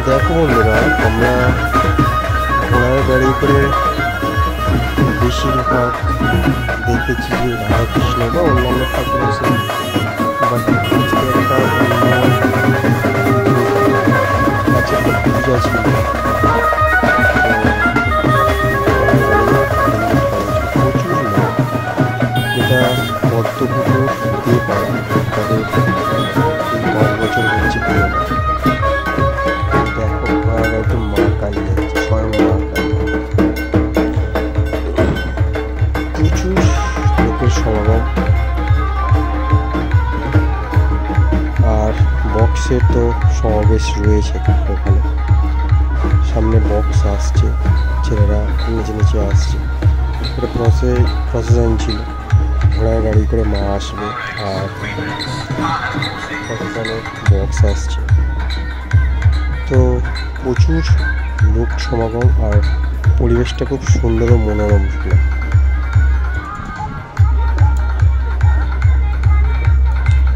দেখো বন্ধুরা, আমরা ঘোড়ার গাড়ি করে বেশিরভাগ দেখেছি যে রাধাকৃষ্ণ বা অন্যান্য ঠাকুর আছে, বাট আজকে একটা একটা পূজা ছিল। প্রচুর লোক, এটা পদ্মপুকুর দিয়ে পাড়া, তাদের 10 বছর হচ্ছে পুরো। দেখো ঘোড়াগাড়িতে মা কালী যাচ্ছে, স্বয়ং মা কালী। প্রচুর লোকের সমাগম, আর বক্সের তো সমাবেশ রয়েছে ওখানে। সামনে বক্স আসছে, ছেলেরা নিচে নিচে আসছে। এটা প্রসেশন ছিল, ঘোড়ার গাড়ি করে মা আসবে আর প্রসেশনে বক্স আসছে। তো প্রচুর লোক সমাগম, আর পরিবেশটা খুব সুন্দর ও মনোরম ছিল।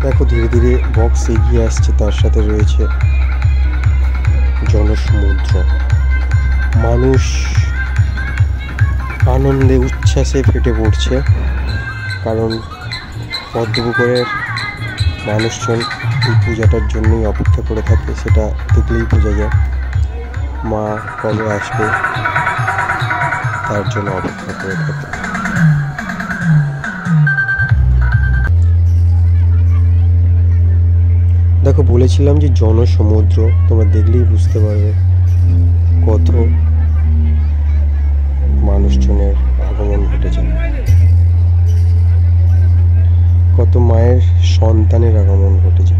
দেখো ধীরে ধীরে বক্স এগিয়ে আসছে, তার সাথে রয়েছে জনসমুদ্র। মানুষ আনন্দে উচ্ছ্বাসে ফেটে পড়ছে, কারণ পদ্মপুকুরের মানুষজন এই পূজাটার জন্যই অপেক্ষা করে থাকে। সেটা দেখলেই বোঝা যায় মা কবে আসবে, তার জন্য অপেক্ষা করে থাকে। দেখো বলেছিলাম যে জনসমুদ্র, তোমরা দেখলেই বুঝতে পারবে কত মানুষজনের আগমন ঘটেছে, কত মায়ের সন্তানের আগমন ঘটেছে।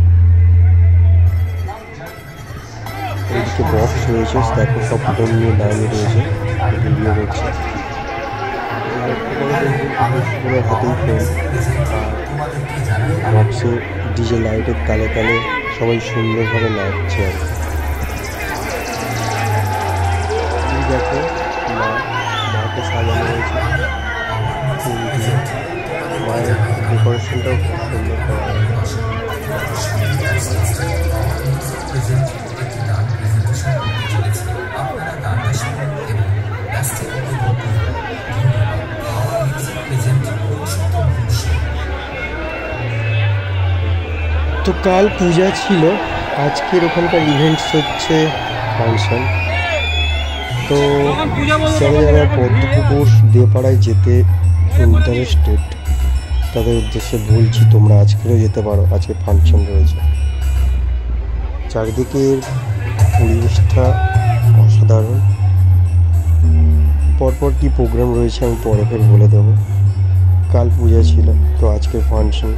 এইদিকে বক্স রয়েছে, দেখো সব ফোন নিয়ে দাঁড়িয়ে রয়েছে, ভিডিও করছে। হাতেই ফোন, বক্সে ডিজে লাইটের তালে তালে সবাই সুন্দরভাবে নাচছে। আর দেখো মাকে সাজানো হয়েছে, মায়ের ডেকোরেশনটাও খুব সুন্দর করা হয়েছে। তো কাল পূজা ছিল, আজকের ওখানকার ইভেন্টস হচ্ছে ফাংশন। তো যারা পদ্মপুকুর দেপাড়ায় যেতে ইন্টারেস্টেড, তাদের উদ্দেশ্যে বলছি তোমরা আজকেও যেতে পারো। আজকে ফাংশন রয়েছে, চারিদিকের পরিবেশটা অসাধারণ। পরপর কি প্রোগ্রাম রয়েছে আমি পরে ফের বলে দেবো। কাল পূজা ছিল, তো আজকে ফাংশন।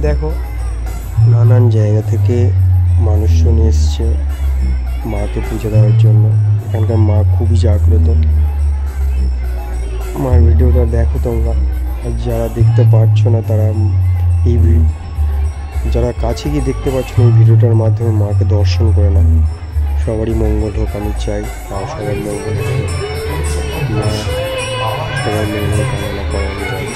দেখো নানান জায়গা থেকে মানুষজন এসছে মাকে পুজো দেওয়ার জন্য। এখানকার মা খুবই জাগ্রত। মার ভিডিওটা দেখো তোমরা, আর যারা দেখতে পারছো না তারা যারা কাছে গিয়ে দেখতে পাচ্ছ না, এই ভিডিওটার মাধ্যমে মাকে দর্শন করে না। সবারই মঙ্গল হোক আমি চাই, আর সবার মঙ্গল হোক, মা সবার মঙ্গল কামনা করানো যায়।